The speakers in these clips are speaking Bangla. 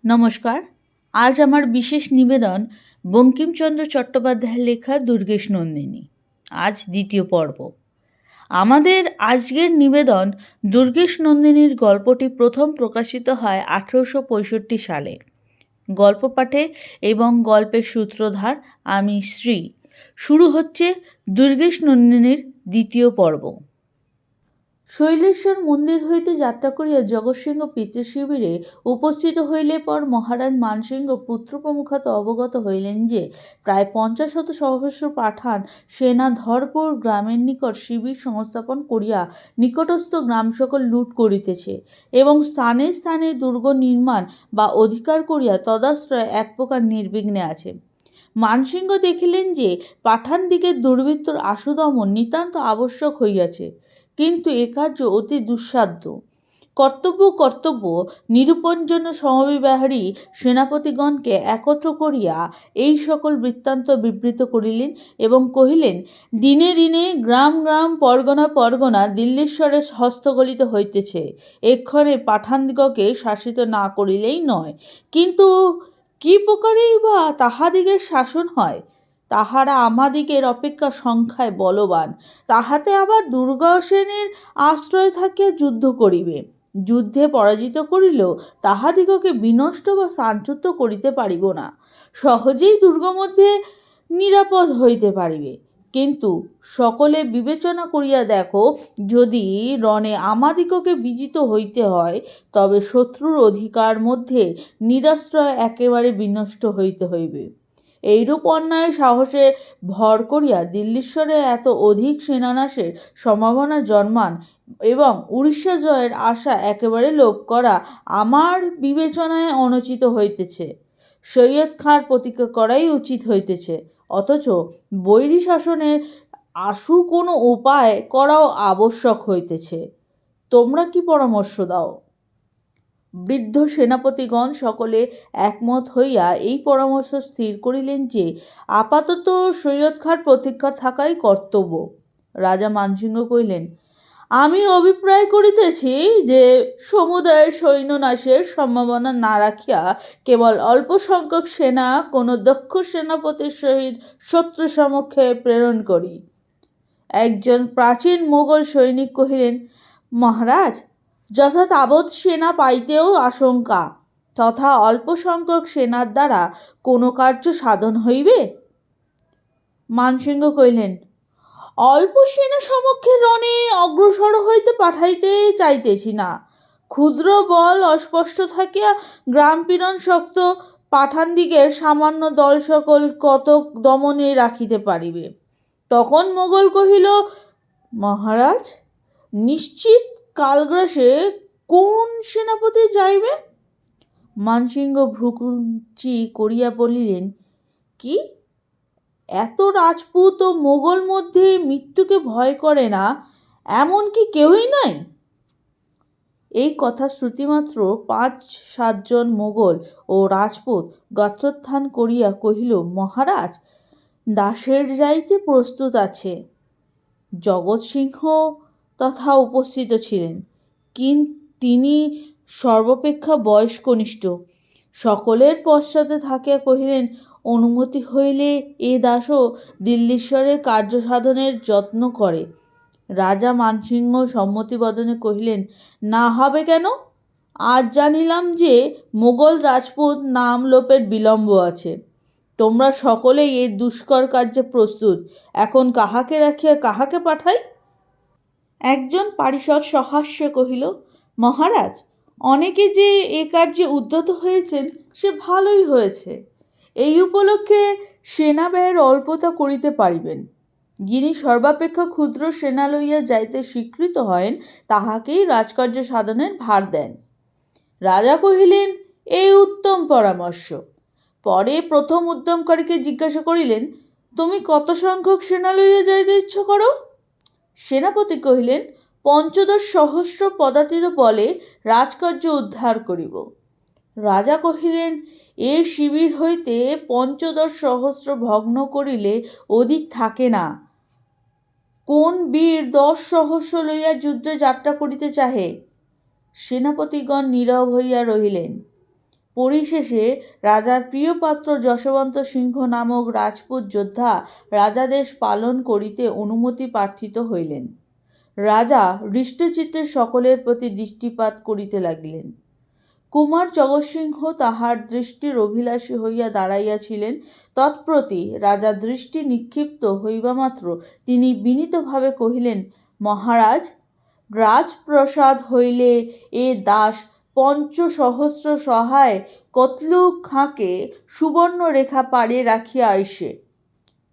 নমস্কার। আজ আমার বিশেষ নিবেদন বঙ্কিমচন্দ্র চট্টোপাধ্যায়ের লেখা দুর্গেশ নন্দিনী। আজ দ্বিতীয় পর্ব। আমাদের আজকের নিবেদন দুর্গেশ নন্দিনীর গল্পটি প্রথম প্রকাশিত হয় 1865 সালে। গল্প পাঠে এবং গল্পের সূত্রধার আমি শ্রী। শুরু হচ্ছে দুর্গেশ নন্দিনীর দ্বিতীয় পর্ব। শৈলেশ্বর মন্দির হইতে যাত্রা করিয়া জগৎসিংহ পিতৃশিবিরে উপস্থিত হইলে পর মহারাজ মানসিংহ পুত্র প্রমুখাত অবগত হইলেন যে প্রায় 50 সহস্র পাঠান সেনা ধরপুর গ্রামের নিকট শিবির সংস্থাপন করিয়া নিকটস্থ গ্রাম সকল লুট করিতেছে এবং স্থানে স্থানে দুর্গ নির্মাণ বা অধিকার করিয়া তদাশ্রয় এক প্রকার নির্বিঘ্নে আছে। মানসিংহ দেখিলেন যে পাঠানদিগের দুর্বৃত্তর আশুদমন নিতান্ত আবশ্যক হইয়াছে, কিন্তু এ কার্য অতি দুঃসাধ্য। কর্তব্য নিরূপণ জন্য সমবিবাহারী সেনাপতিগণকে একত্র করিয়া এই সকল বৃত্তান্ত বিবৃত করিলেন এবং কহিলেন, দিনে দিনে গ্রাম গ্রাম পরগনা দিল্লীশ্বরে হস্তগলিত হইতেছে। এক্ষণে পাঠানদিগকে শাসিত না করিলেই নয়, কিন্তু কি প্রকারেই বা তাহাদিগের শাসন হয়? তাহারা আমাদিগের অপেক্ষা সংখ্যায় বলবান, তাহাতে আবার দুর্গসেনের আশ্রয় থাকিয়া যুদ্ধ করিবে। যুদ্ধে পরাজিত করিলেও তাহাদিগকে বিনষ্ট বা স্থানচ্যুত করিতে পারিব না, সহজেই দুর্গ মধ্যে নিরাপদ হইতে পারিবে। কিন্তু সকলে বিবেচনা করিয়া দেখো, যদি রণে আমাদিগকে বিজিত হইতে হয়, তবে শত্রুর অধিকার মধ্যে নিরাশ্রয় একেবারে বিনষ্ট হইতে হইবে। এইরূপ অন্যায় সাহসে ভর করিয়া দিল্লীশ্বরে এত অধিক সেনানাশের সম্ভাবনা জন্মান এবং উড়িষ্যা জয়ের আশা একেবারে লোপ করা আমার বিবেচনায় অনুচিত হইতেছে। সৈয়দ খাঁর প্রতিজ্ঞা করাই উচিত হইতেছে, অথচ বৈরী শাসনের আশু কোনো উপায় করাও আবশ্যক হইতেছে। তোমরা কি পরামর্শ দাও? বৃদ্ধ সেনাপতিগণ সকলে একমত হইয়া এই পরামর্শ স্থির করিলেন যে আপাতত সৈয়দ খাঁর প্রতীক্ষা থাকাই কর্তব্য। রাজা মানসিংহ কহিলেন, আমি অভিপ্রায় করিতেছি যে সমুদায় সৈন্যনাশের সম্ভাবনা না রাখিয়া কেবল অল্প সংখ্যক সেনা কোনো দক্ষ সেনাপতির সহিত শত্রু সমক্ষে প্রেরণ করি। একজন প্রাচীন মোগল সৈনিক কহিলেন, মহারাজ, যথা তাবৎ সেনা পাইতেও আশঙ্কা, তথা অল্প সংখ্যক সেনার দ্বারা কোনো কার্য সাধন হইবে? মানসিংহ কহিলেন, অল্প সেনা সমক্ষে রণে অগ্রসর হইতে পাঠাইতে চাইতেছি না। ক্ষুদ্র বল অস্পষ্ট থাকিয়া গ্রাম পীড়ন শক্ত পাঠানদিগের সামান্য দল সকল কতক দমনে রাখিতে পারিবে। তখন মোগল কহিল, মহারাজ, নিশ্চিত কালগ্রাসে কোন সেনাপতি যাইবে? মানসিংহ ভ্রুকুঞ্চি করিয়া বলিলেন, কি, এত রাজপুত ও মোগল মধ্যে মৃত্যুকে ভয় করে না এমন কি কেউই নাই? এই কথা শ্রুতিমাত্র 5-7 জন মোগল ও রাজপুত গাত্রোত্থান করিয়া কহিল, মহারাজ, দাসের যাইতে প্রস্তুত আছে। জগৎসিংহ তথা উপস্থিত ছিলেন, কিন্তু তিনি সর্বাপেক্ষা বয়স কনিষ্ঠ। সকলের পশ্চাতে থাকিয়া কহিলেন, অনুমতি হইলে এ দাসও দিল্লীশ্বরের কার্য সাধনের যত্ন করে। রাজা মানসিংহ সম্মতিবদনে কহিলেন, না হবে কেন? আজ জানিলাম যে মোগল রাজপুত নাম লোপের বিলম্ব আছে। তোমরা সকলেই এই দুষ্কর কার্যে প্রস্তুত। এখন কাহাকে রাখিয়া কাহাকে পাঠাই? একজন পারিষদ সহাস্যে কহিল, মহারাজ, অনেকে যে এ কার্যে উদ্যত হয়েছেন সে ভালোই হয়েছে। এই উপলক্ষে সেনা ব্যয়ের অল্পতা করিতে পারিবেন। যিনি সর্বাপেক্ষা ক্ষুদ্র সেনা লইয়া যাইতে স্বীকৃত হয়েন তাহাকেই রাজকার্য সাধনের ভার দেন। রাজা কহিলেন, এই উত্তম পরামর্শ। পরে প্রথম উদ্যমকারীকে জিজ্ঞাসা করিলেন, তুমি কত সংখ্যক সেনা লইয়া যাইতে ইচ্ছা করো? সেনাপতি কহিলেন, 15 সহস্র পদাতির বলে রাজকার্য উদ্ধার করিব। রাজা কহিলেন, এ শিবির হইতে 15 সহস্র ভগ্ন করিলে অধিক থাকে না। কোন বীর 10 সহস্র লইয়া যুদ্ধে যাত্রা করিতে চাহে? সেনাপতিগণ নীরব হইয়া রহিলেন। পরিশেষে রাজার প্রিয় পাত্র যশবন্ত সিংহ নামক রাজপুত যোদ্ধা রাজাদেশ পালন করিতে অনুমতি প্রার্থিত হইলেন। রাজা হৃষ্টচিত্তে সকলের প্রতি দৃষ্টিপাত করিতে লাগিলেন। কুমার জগৎসিংহ তাহার দৃষ্টির অভিলাষী হইয়া দাঁড়াইয়াছিলেন। তৎপ্রতি রাজা দৃষ্টি নিক্ষিপ্ত হইবামাত্র তিনি বিনীতভাবে কহিলেন, মহারাজ, রাজপ্রসাদ হইলে এ দাস পঞ্চসহস্র সহায় কতলুক খাঁকে সুবর্ণ রেখা পাড়ে রাখিয়া আইসে।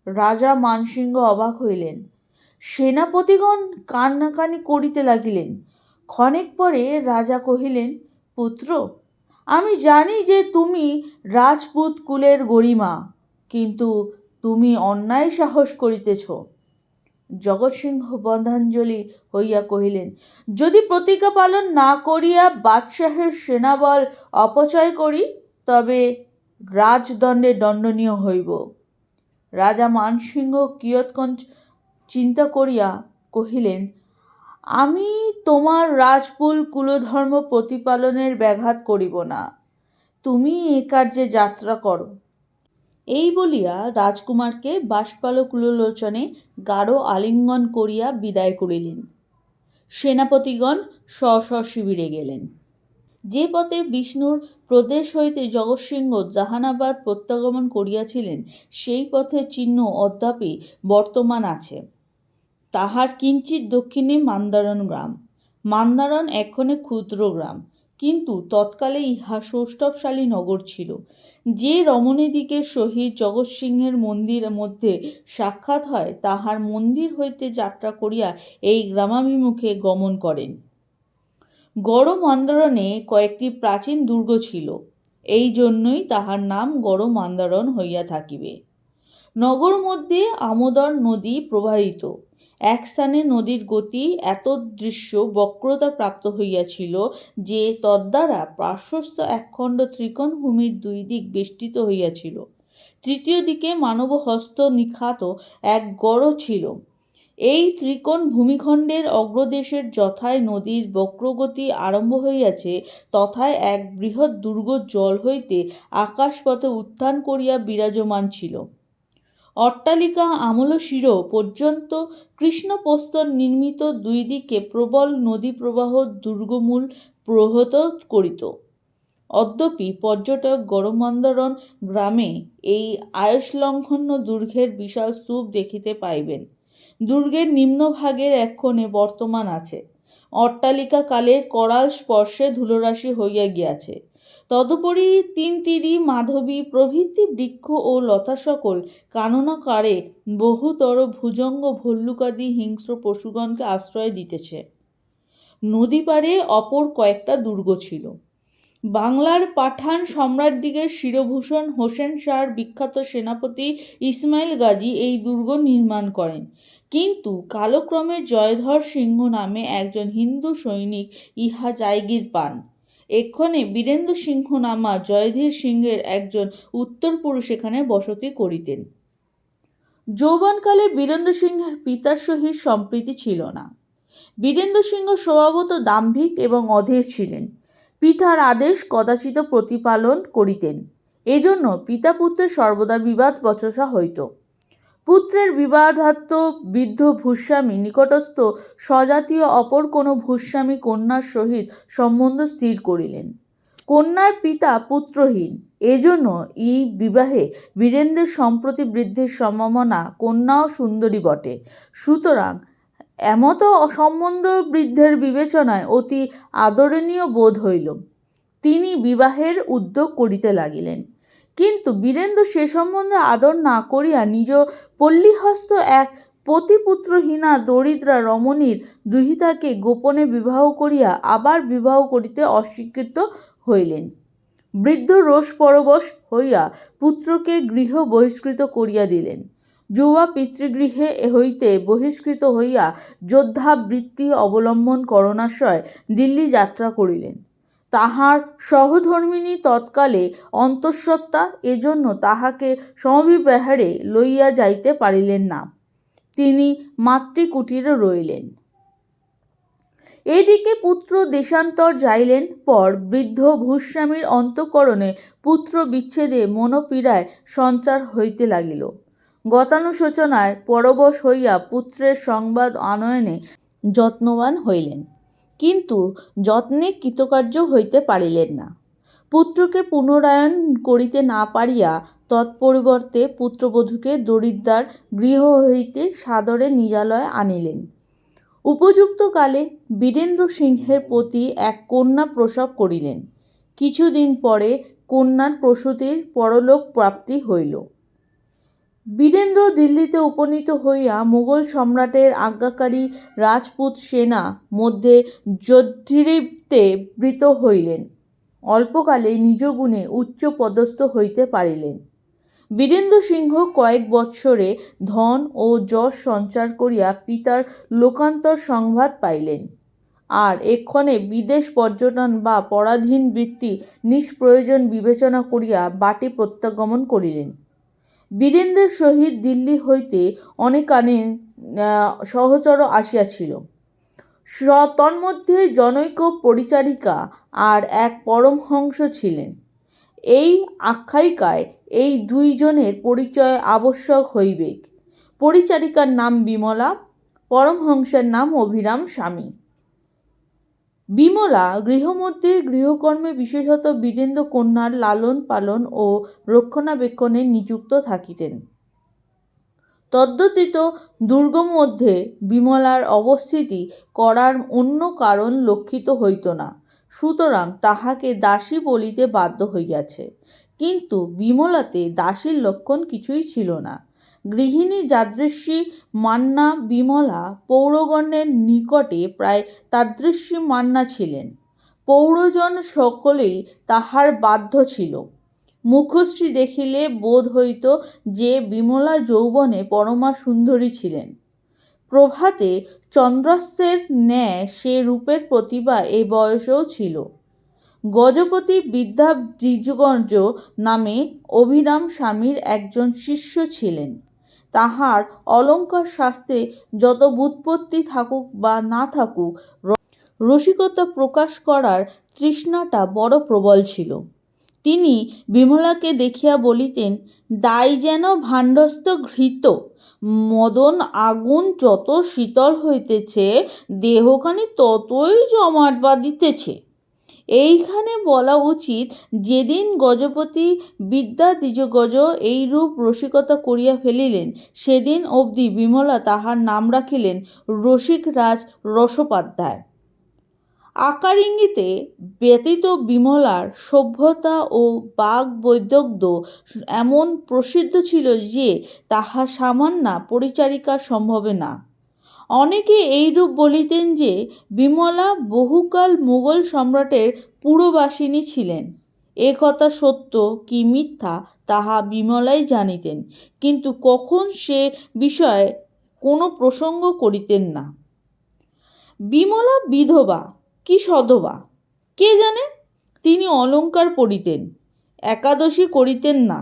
রাজা মানসিংহ অবাক হইলেন। সেনাপতিগণ কান্নাকানি করিতে লাগিলেন। ক্ষণেক পরে রাজা কহিলেন, পুত্র, আমি জানি যে তুমি রাজপুত কুলের গরিমা, কিন্তু তুমি অন্যায় সাহস করিতেছ। জগৎসিংহ বন্ধাঞ্জলি হইয়া কহিলেন, যদি প্রতিজ্ঞা পালন না করিয়া বাদশাহের সেনাবল অপচয় করি, তবে রাজদণ্ডে দণ্ডনীয় হইব। রাজা মানসিংহ কিয়ৎক্ষণ চিন্তা করিয়া কহিলেন, আমি তোমার রাজপুত কুলধর্ম প্রতিপালনের ব্যাঘাত করিব না, তুমি এ কার্যে যাত্রা করো। এই বলিয়া রাজকুমারকে বাষ্পাকুলোচনে গাঢ় আলিঙ্গন করিয়া বিদায় করিলেন। সেনাপতিগণ স্ব শিবিরে গেলেন। যে পথে বিষ্ণুর প্রদেশ হইতে জগৎসিংহ জাহানাবাদ প্রত্যাগমন করিয়াছিলেন, সেই পথের চিহ্ন অদ্যাপি বর্তমান আছে। তাহার কিঞ্চিৎ দক্ষিণে মান্দারণ গ্রাম। মান্দারণ এক্ষণে ক্ষুদ্র গ্রাম, কিন্তু তৎকালে ইহা সৌষ্ঠবশালী নগর ছিল। যে রমণীদিগের সহিত জগৎসিংহের মন্দির মধ্যে সাক্ষাৎ হয়, তাহার মন্দির হইতে যাত্রা করিয়া এই গ্রামাভিমুখে গমন করেন। গড় মান্দারণে কয়েকটি প্রাচীন দুর্গ ছিল, এই জন্যই তাহার নাম গড় মান্দারণ হইয়া থাকিবে। নগর মধ্যে আমোদর নদী প্রবাহিত। এক স্থানে নদীর গতি এত দৃশ্য বক্রতা প্রাপ্ত হইয়াছিল যে তদ্বারা পার্শ্বস্থ একখণ্ড ত্রিকোণ ভূমির দুই দিক বেষ্টিত হইয়াছিল। তৃতীয় দিকে মানব হস্ত নিখাত এক গড় ছিল। এই ত্রিকোণ ভূমিখণ্ডের অগ্রদেশের যথায় নদীর বক্রগতি আরম্ভ হইয়াছে, তথায় এক বৃহৎ দুর্গ জল হইতে আকাশপথে উত্থান করিয়া বিরাজমান ছিল। অট্টালিকা আমূলশির পর্যন্ত কৃষ্ণপ্রস্তর নির্মিত, দুই দিকে প্রবল নদীপ্রবাহ দুর্গমূল প্রহত করিত। অদ্যপি পর্যটক গড়মান্দারণ গ্রামে এই আয়ুষ্লঙ্ঘন্য দুর্গের বিশাল স্তূপ দেখিতে পাইবেন। দুর্গের নিম্নভাগের এক্ষণে বর্তমান আছে। অট্টালিকা কালের করাল স্পর্শে ধুলোরাশি হইয়া গিয়াছে। তদুপরি তিনতিরি, মাধবী প্রভৃতি বৃক্ষ ও লতা সকল কাননাকারে বহুতর ভুজঙ্গ ভল্লুকাদি হিংস্র পশুগণকে আশ্রয় দিতেছে। নদী পারে অপর কয়েকটা দুর্গ ছিল। বাংলার পাঠান সম্রাটদিগের শিরভূষণ হোসেন শাহর বিখ্যাত সেনাপতি ইসমাইল গাজী এই দুর্গ নির্মাণ করেন, কিন্তু কালক্রমে জয়ধর সিংহ নামে একজন হিন্দু সৈনিক ইহা জায়গির পান। এক্ষণে বীরেন্দ্র সিংহ নামা জয়ধীর সিংহের একজন উত্তরপুরুষ এখানে বসতি করিতেন। যৌবনকালে বীরেন্দ্র সিংহের পিতার সহিত সম্প্রীতি ছিল না। বীরেন্দ্র সিংহ স্বভাবত দাম্ভিক এবং অধীর ছিলেন। পিতার আদেশ কদাচিৎ প্রতিপালন করিতেন, এজন্য পিতা পুত্রের সর্বদা বিবাদ বচসা হইত। পুত্রের বিবাধার্থ বৃদ্ধ ভূস্বামী নিকটস্থ স্বজাতীয় অপর কোনো ভূস্বামী কন্যার সহিত সম্বন্ধ স্থির করিলেন। কন্যার পিতা পুত্রহীন, এজন্য এই বিবাহে বীরেন্দ্রের সম্প্রতি বৃদ্ধির সম্ভাবনা। কন্যাও সুন্দরী বটে, সুতরাং এমত সম্বন্ধ বৃদ্ধের বিবেচনায় অতি আদরণীয় বোধ হইল। তিনি বিবাহের উদ্যোগ করিতে লাগিলেন, কিন্তু বীরেন্দ্র সে সম্বন্ধে আদর না করিয়া নিজ পল্লীহস্ত এক পতিপুত্রহীনা দরিদ্রা রমণীর দুহিতাকে গোপনে বিবাহ করিয়া আবার বিবাহ করিতে অস্বীকৃত হইলেন। বৃদ্ধ রোষ পরবশ হইয়া পুত্রকে গৃহ বহিষ্কৃত করিয়া দিলেন। যুবা পিতৃগৃহে হইতে বহিষ্কৃত হইয়া যোদ্ধাবৃত্তি অবলম্বন করণাশয় দিল্লী যাত্রা করিলেন। তাহার সহধর্মিণী তৎকালে অন্তঃসত্ত্বা, এজন্য তাহাকে সমভিব্যাহারে লইয়া যাইতে পারিলেন না। তিনি মাতৃকুটিরে রহিলেন। এদিকে পুত্র দেশান্তর যাইলেন পর বৃদ্ধ ভূস্বামীর অন্তঃকরণে পুত্র বিচ্ছেদে মনোপীড়ায় সঞ্চার হইতে লাগিল। গতানুশোচনায় পরবশ হইয়া পুত্রের সংবাদ আনয়নে যত্নবান হইলেন, কিন্তু যত্নে কৃতকার্য হইতে পারিলেন না। পুত্রকে পুনরায়ণ করিতে না পারিয়া তৎপরিবর্তে পুত্রবধূকে দরিদ্রার গৃহ হইতে সাদরে নিজালয়ে আনিলেন। উপযুক্ত কালে বীরেন্দ্র সিংহের প্রতি এক কন্যা প্রসব করিলেন। কিছুদিন পরে কন্যার প্রসূতির পরলোক প্রাপ্তি হইল। বীরেন্দ্র দিল্লিতে উপনীত হইয়া মুঘল সম্রাটের আজ্ঞাকারী রাজপুত সেনা মধ্যে যুদ্ধে বৃত হইলেন। অল্পকালে নিজ গুণে উচ্চ পদস্থ হইতে পারিলেন। বীরেন্দ্র সিংহ কয়েক বৎসরে ধন ও যশ সঞ্চার করিয়া পিতার লোকান্তর সংবাদ পাইলেন, আর এক্ষণে বিদেশ পর্যটন বা পরাধীন বৃত্তি নিষ্প্রয়োজন বিবেচনা করিয়া বাটী প্রত্যাগমন করিলেন। বীরেন্দ্রের সহিত দিল্লি হইতে অনেকানেক সহচর আসিয়াছিল। তন্মধ্যে জনৈক পরিচারিকা আর এক পরমহংস ছিলেন। এই আখ্যায়িকায় এই দুইজনের পরিচয় আবশ্যক হইবে। পরিচারিকার নাম বিমলা, পরমহংসের নাম অভিরাম স্বামী। বিমলা গৃহমধ্যে গৃহকর্মে বিশেষত বীরেন্দ্র কন্যার লালন পালন ও রক্ষণাবেক্ষণে নিযুক্ত থাকিতেন। তদ্ব্যতীত দুর্গম মধ্যে বিমলার অবস্থিতি করার অন্য কারণ লক্ষিত হইত না, সুতরাং তাহাকে দাসী বলিতে বাধ্য হইয়াছে। কিন্তু বিমলাতে দাসীর লক্ষণ কিছুই ছিল না। গৃহিণী যাদৃশী মান্না বিমলা পৌরগণের নিকটে প্রায় তাদৃশী মান্না ছিলেন। পৌরজন সকলেই তাহার বাধ্য ছিল। মুখশ্রী দেখিলে বোধ হইত যে বিমলা যৌবনে পরমা সুন্দরী ছিলেন। প্রভাতে চন্দ্রাস্ত্রের ন্যায় সে রূপের প্রতিভা এ বয়সেও ছিল। গজপতি বিদ্যা দ্বিজগজ নামে অভিরাম স্বামীর একজন শিষ্য ছিলেন। তাহার অলঙ্কার শাস্ত্রে যত ব্যুৎপত্তি থাকুক বা না থাকুক, রসিকতা প্রকাশ করার তৃষ্ণাটা বড় প্রবল ছিল। তিনি বিমলাকে দেখিয়া বলিতেন, দাই যেন ভাণ্ডস্থ ঘৃত, মদন আগুন যত শীতল হইতেছে, দেহখানি ততই জমাট বাঁধিতেছে। এইখানে বলা উচিত, যেদিন গজপতি বিদ্যা দ্বিজগজ এইরূপ রসিকতা করিয়া ফেলিলেন, সেদিন অবধি বিমলা তাহার নাম রাখিলেন রসিকরাজ রসোপাধ্যায়। আকার ইঙ্গিতে ব্যতীত বিমলার সভ্যতা ও বাগ্বৈদগ্ধ্য এমন প্রসিদ্ধ ছিল যে তাহা সামান্যা পরিচারিকার সম্ভবে না। অনেকে এইরূপ বলিতেন যে বিমলা বহুকাল মুঘল সম্রাটের পুরবাসিনী ছিলেন। এ কথা সত্য কি মিথ্যা তাহা বিমলাই জানিতেন, কিন্তু কখন সে বিষয়ে কোনো প্রসঙ্গ করিতেন না। বিমলা বিধবা কি সধবা কে জানে। তিনি অলঙ্কার পরিতেন, একাদশী করিতেন না,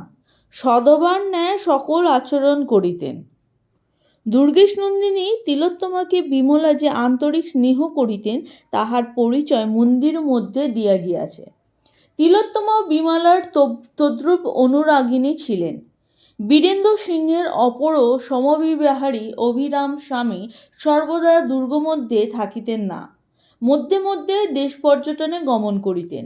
সধবার ন্যায় সকল আচরণ করিতেন। দুর্গেশনন্দিনী তিলোত্তমাকে বিমলা যে আন্তরিক স্নেহ করিতেন, তাহার পরিচয় মন্দির মধ্যে দিয়া গিয়াছে। তিলোত্তমাও বিমলার তদ্রূপ অনুরাগিণী ছিলেন। বীরেন্দ্র সিংহের অপর সমবিবাহী অভিরাম স্বামী সর্বদা দুর্গমধ্যে থাকিতেন না, মধ্যে মধ্যে দেশ পর্যটনে গমন করিতেন।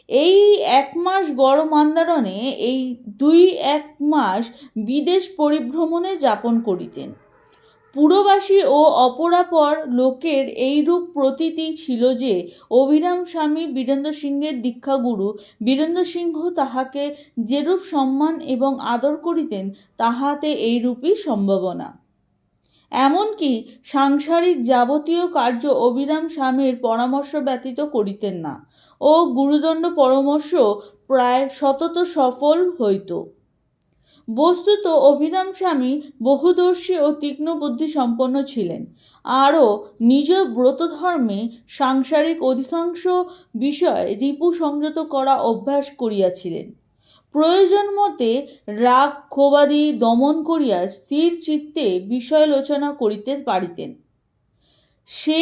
এই 1 মাস গড় মান্দারণে এই 2-1 মাস বিদেশ পরিভ্রমণে যাপন করিতেন। পুরবাসী ও অপরাপর লোকের এইরূপ প্রতীতি ছিল যে অভিরাম স্বামী বীরেন্দ্র সিংহের দীক্ষাগুরু। বীরেন্দ্র সিংহ তাহাকে যেরূপ সম্মান এবং আদর করিতেন, তাহাতে এইরূপই সম্ভাবনা। এমনকি সাংসারিক যাবতীয় কার্য অভিরাম স্বামীর পরামর্শ ব্যতীত করিতেন না ও গুরুদণ্ড পরামর্শ প্রায় সতত সফল হইত। বস্তুত অভিরাম স্বামী বহুদর্শী ও তীক্ষ্ণ বুদ্ধি সম্পন্ন ছিলেন। আরও নিজ ব্রতধর্মে সাংসারিক অধিকাংশ বিষয় রিপু সংযত করা অভ্যাস করিয়াছিলেন। প্রয়োজন মতে রাগ ক্ষোভাদি দমন করিয়া স্থির চিত্তে বিষয়ালোচনা করিতে পারিতেন। সে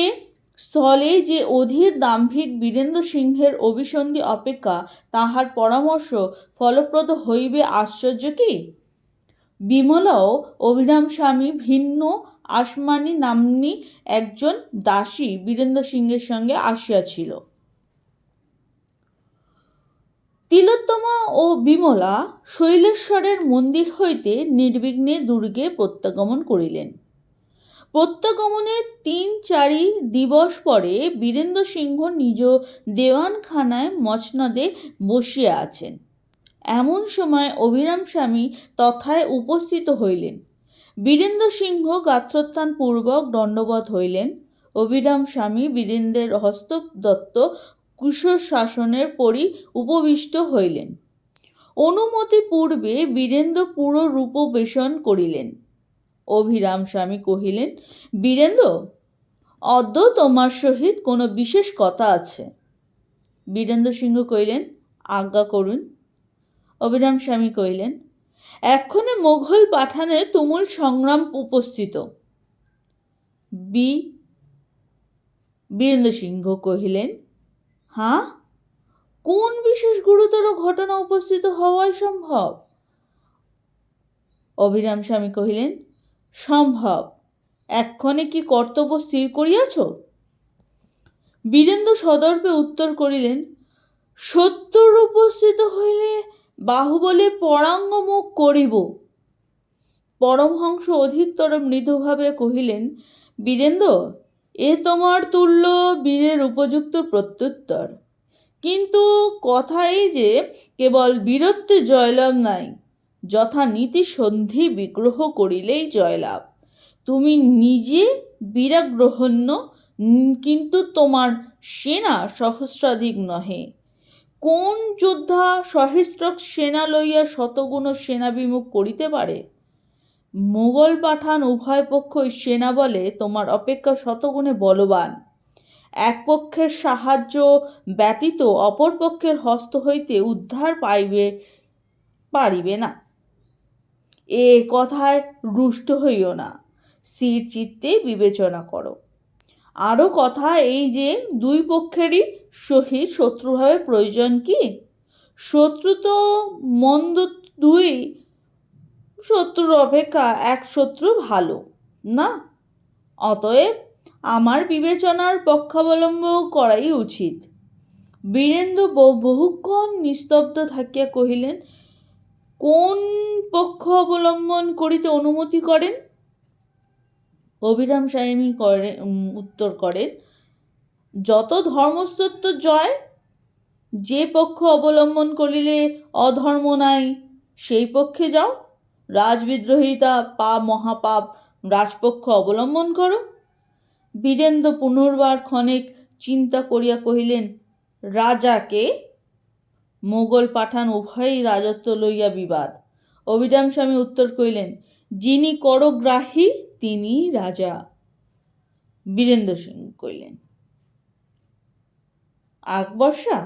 স্থলে যে অধীর দাম্ভিক বীরেন্দ্র সিংহের অভিসন্ধি অপেক্ষা তাহার পরামর্শ ফলপ্রদ হইবে আশ্চর্য কি? বিমলাও অভিরাম স্বামী ভিন্ন আসমানি নাম্নী একজন দাসী বীরেন্দ্র সিংহের সঙ্গে আসিয়াছিল। তিলোত্তমা ও বিমলা শৈলেশ্বরের মন্দির হইতে নির্বিঘ্নে দুর্গে প্রত্যাগমন করিলেন। প্রত্যাগমনের ৩-৪ দিবস পরে বীরেন্দ্র সিংহ নিজ দেওয়ানখানায় মচনদে বসিয়া আছেন। এমন সময় অভিরাম স্বামী তথায় উপস্থিত হইলেন। বীরেন্দ্র সিংহ গাত্রোত্থানপূর্বক দণ্ডবৎ হইলেন। অভিরাম স্বামী বীরেন্দ্রের হস্তদত্ত কুশর শাসনের পরি উপবিষ্ট হইলেন। অনুমতি পূর্বে বীরেন্দ্র পুরো রূপবেশন করিলেন। অভিরাম স্বামী কহিলেন, বীরেন্দ্র, অদ্য তোমার সহিত কোনো বিশেষ কথা আছে। বীরেন্দ্র সিংহ কহিলেন, আজ্ঞা করুন। অভিরাম স্বামী কহিলেন, এক্ষণে মোঘল পাঠানে তুমুল সংগ্রাম উপস্থিত। বীরেন্দ্র সিংহ কহিলেন, হ্যাঁ, কোন বিশেষ গুরুতর ঘটনা উপস্থিত হওয়াই সম্ভব? অভিরাম স্বামী কহিলেন, সম্ভব। এক্ষণে কি কর্তব্য স্থির করিয়াছ? বীরেন্দ্র সদর্পে উত্তর করিলেন, সত্তর উপস্থিত হইলে বাহুবলে পরাঙ্গমুখ করিব। পরমহংস অধিকতর মৃদুভাবে কহিলেন, বীরেন্দ্র, এ তোমার তুল্য বীরের উপযুক্ত প্রত্যুত্তর। কিন্তু কথা এই যে কেবল বীরত্বে জয়লাভ নাই, যথা নীতি সন্ধি বিগ্রহ করিলেই জয়লাভ। তুমি নিজে বীরাগ্রহণ্য, কিন্তু তোমার সেনা সহস্রাধিক নহে। কোন যোদ্ধা সহস্রক সেনা লইয়া শতগুণ সেনা বিমুখ করিতে পারে? মুঘল পাঠান উভয় পক্ষই সেনা বলে তোমার অপেক্ষা শতগুণে বলবান। এক পক্ষের সাহায্য ব্যতীত অপর পক্ষের হস্ত হইতে উদ্ধার পারিবে না। এ কথায় রুষ্ট হইও না, স্থির চিত্তে বিবেচনা করো। আরও কথা এই যে দুই পক্ষেরই সহিত শত্রুভাবে প্রয়োজন কি? শত্রু তো মন্দ, দুই শত্রুর অপেক্ষা এক শত্রু ভালো না। অতএব আমার বিবেচনার পক্ষাবলম্বন করাই উচিত। বীরেন্দ্র বহুক্ষণ নিস্তব্ধ থাকিয়া কহিলেন, কোন পক্ষ অবলম্বন করিতে অনুমতি করেন? অভিরাম স্বামী উত্তর করেন, যত ধর্মস্তত্ব জয়। যে পক্ষ অবলম্বন করিলে অধর্ম নাই, সেই পক্ষে যাও। রাজবিদ্রোহিতা মহাপাপ, রাজপক্ষ অবলম্বন করো। বীরেন্দ্র পুনর্বার ক্ষণেক চিন্তা করিয়া কহিলেন, রাজাকে? মোগল পাঠান উভয়ই রাজত্ব লইয়া বিবাদ। অভিরাম স্বামী উত্তর করিলেন, যিনি করগ্রাহী তিনি রাজা। বীরেন্দ্র সিংহ কহিলেন, আকবর শাহ?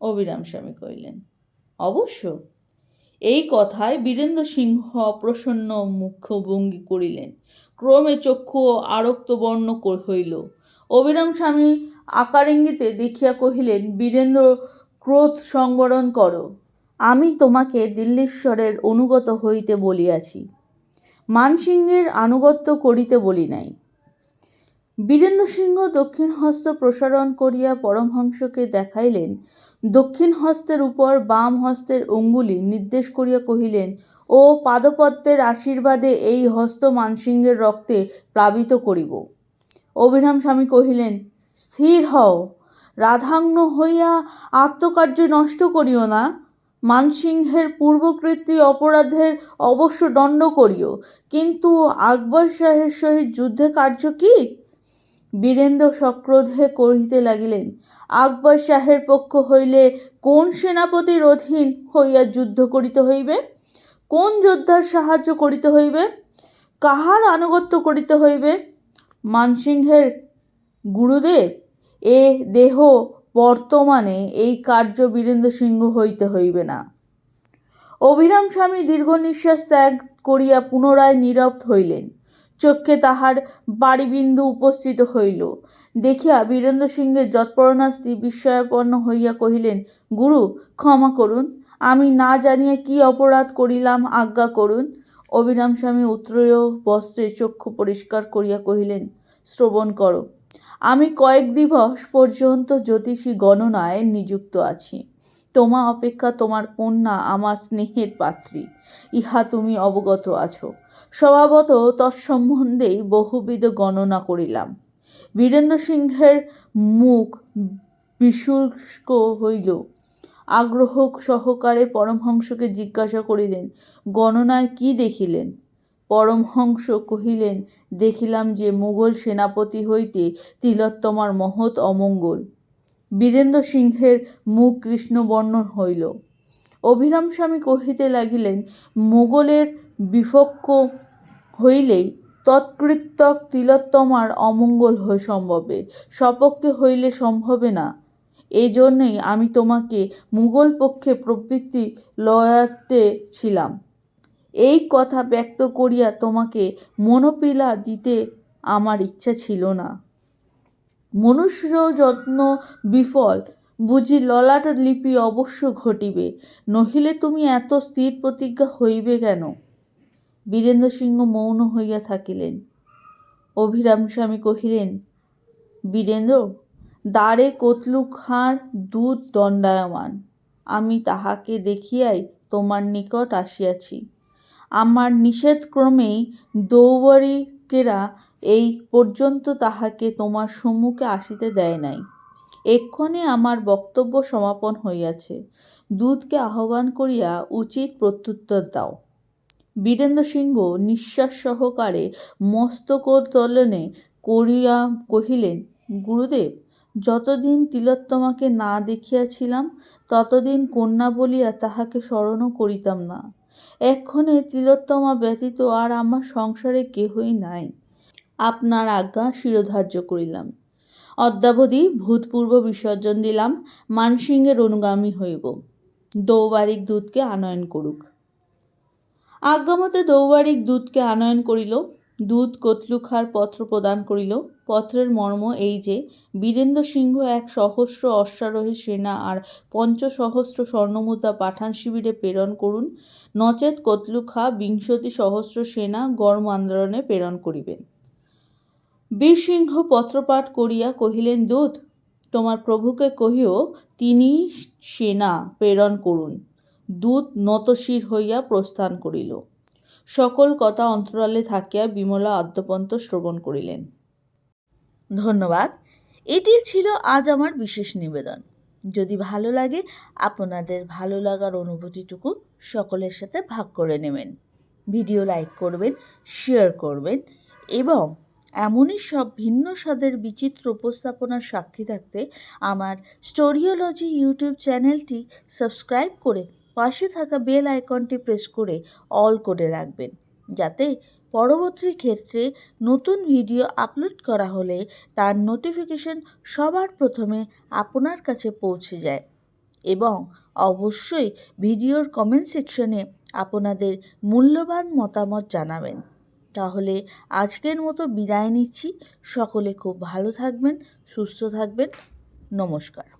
অভিরাম স্বামী কহিলেন, অবশ্য। এই কথায় বীরেন্দ্র সিংহ অপ্রসন্ন মুখভঙ্গি করিলেন। ক্রমে চক্ষু আরক্তবর্ণ হইল। অভিরাম স্বামী আকার ইঙ্গিতে দেখিয়া কহিলেন, বীরেন্দ্র, ক্রোধ সংবরণ করো। আমি তোমাকে দিল্লীশ্বরের অনুগত হইতে বলিয়াছি, মানসিংহের আনুগত্য করিতে বলি নাই। বীরেন্দ্র সিংহ দক্ষিণ হস্ত প্রসারণ করিয়া পরমহংসকে দেখাইলেন। দক্ষিণ হস্তের উপর বাম হস্তের অঙ্গুলি নির্দেশ করিয়া কহিলেন, ও পাদপদ্মের আশীর্বাদে এই হস্ত মানসিংহের রক্তে প্লাবিত করিব। অভিরাম স্বামী কহিলেন, স্থির হও, রাধাঙ্গ হইয়া আত্মকার্য নষ্ট করিও না। মানসিংহের পূর্বকৃত অপরাধের অবশ্য দণ্ড করিও, কিন্তু আকবর শাহের সহিত যুদ্ধে কার্য কি? বীরেন্দ্র সক্রোধে কহিতে লাগিলেন, আকবর শাহের পক্ষ হইলে কোন সেনাপতির অধীন হইয়া যুদ্ধ করিতে হইবে? কোন যোদ্ধার সাহায্য করিতে হইবে? কাহার আনুগত্য করিতে হইবে? মানসিংহের গুরুদেব এ দেহ বর্তমানে এই কার্য বীরেন্দ্র সিংহ হইতে হইবে না। অভিরাম স্বামী দীর্ঘ নিঃশ্বাস ত্যাগ করিয়া পুনরায় নীরব হইলেন। চক্ষে তাহার বাড়িবিন্দু উপস্থিত হইল। দেখিয়া বীরেন্দ্র সিংহের যৎপরোনা স্ত্রী বিস্ময়াপন্ন হইয়া কহিলেন, গুরু ক্ষমা করুন, আমি না জানিয়া কি অপরাধ করিলাম আজ্ঞা করুন। অভিরাম স্বামী উত্তরীয় বস্ত্রে চক্ষু পরিষ্কার করিয়া কহিলেন, শ্রবণ করো। আমি কয়েক দিবস পর্যন্ত জ্যোতিষী গণনায় নিযুক্ত আছি। তোমা অপেক্ষা তোমার কন্যা আমার স্নেহের পাত্রী, ইহা তুমি অবগত আছো। স্বভাবত তৎসম্বন্ধেই বহুবিধ গণনা করিলাম। বীরেন্দ্র সিংহের মুখ বিশুষ্ক হইল। আগ্রহ সহকারে পরমহংসকে জিজ্ঞাসা করিলেন, গণনায় কি দেখিলেন? পরমহংস কহিলেন, দেখিলাম যে মুঘল সেনাপতি হইতে তিলোত্তমার মহৎ অমঙ্গল। বীরেন্দ্র সিংহের মুখ কৃষ্ণবর্ণ হইল। অভিরাম স্বামী কহিতে লাগিলেন, মোগলের বিপক্ষ হইলেই তৎকৃত্যক তিলোত্তমার অমঙ্গল সম্ভবে, স্বপক্ষে হইলে সম্ভবে না। এই জন্যই আমি তোমাকে মুঘল পক্ষে প্রবৃত্তি লয়াতে ছিলাম। এই কথা ব্যক্ত করিয়া তোমাকে মনোপীড়া দিতে আমার ইচ্ছা ছিল না। মনুষ্য যত্ন বিফল, বুঝি ললাট লিপি অবশ্য ঘটিবে, নহিলে তুমি এত স্থির প্রতিজ্ঞা হইবে কেন? বীরেন্দ্র সিংহ মৌন হইয়া থাকিলেন। অভিরাম স্বামী কহিলেন, বীরেন্দ্র, দ্বারে কতলু খাঁর দূত দণ্ডায়মান, আমি তাহাকে দেখিয়াই তোমার নিকট আসিয়াছি। আমার নিষেধক্রমেই দৌবরিকেরা এই পর্যন্ত তাহাকে তোমার সম্মুখে আসিতে দেয় নাই। এক্ষণে আমার বক্তব্য সমাপন হইয়াছে। দূতকে আহ্বান করিয়া উচিত প্রত্যুত্তর দাও। বীরেন্দ্র সিংহ নিঃশ্বাস সহকারে মস্তকোত্তোলনে করিয়া কহিলেন, গুরুদেব, যতদিন তিলোত্তমাকে না দেখিয়াছিলাম ততদিন কন্যা বলিয়া তাহাকে স্মরণও করিতাম না। এক্ষণে তিলোত্তমা ব্যতীত আর আমার সংসারে কেহই নাই। আপনার আজ্ঞা শিরোধার্য করিলাম। অদ্যাবধি ভূতপূর্ব বিসর্জন দিলাম, মানসিংহের অনুগামী হইব। দৌবারিক দূতকে আনয়ন করুক। আজ্ঞামতে দৌবারিক দূতকে আনয়ন করিল। দূত কতলুখার পত্র প্রদান করিল। পত্রের মর্ম এই যে, বীরেন্দ্র সিংহ 1,000 অশ্বারোহী সেনা আর 50,000 স্বর্ণমুদ্রা পাঠান শিবিরে প্রেরণ করুন, নচেত কতলুখা 20,000 সেনা গড়মান্দারণে প্রেরণ করিবেন। বীরসিংহ পত্রপাঠ করিয়া কহিলেন, দূত, তোমার প্রভুকে কহিও তিনি সেনা প্রেরণ করুন। দূত নতশির হইয়া প্রস্থান করিল। সকল কথা অন্তরালে থাকিয়া বিমলা আদ্যপন্ত শ্রবণ করিলেন। ধন্যবাদ। এটি ছিল আজ আমার বিশেষ নিবেদন। যদি ভালো লাগে, আপনাদের ভালো লাগার অনুভূতিটুকু সকলের সাথে ভাগ করে নেবেন। ভিডিও লাইক করবেন, শেয়ার করবেন এবং এমনই সব ভিন্ন স্বাদের বিচিত্র উপস্থাপনার সাক্ষী থাকতে আমার স্টোরিওলজি ইউটিউব চ্যানেলটি সাবস্ক্রাইব করে পাশে থাকা বেল আইকনটি প্রেস করে অল করে রাখবেন, যাতে পরবর্তী ক্ষেত্রে নতুন ভিডিও আপলোড করা হলে তার নোটিফিকেশন সবার প্রথমে আপনার কাছে পৌঁছে যায়। এবং অবশ্যই ভিডিওর কমেন্ট সেকশনে আপনাদের মূল্যবান মতামত জানাবেন। তাহলে আজকের মতো বিদায় নিচ্ছি। সকলে খুব ভালো থাকবেন, সুস্থ থাকবেন। নমস্কার।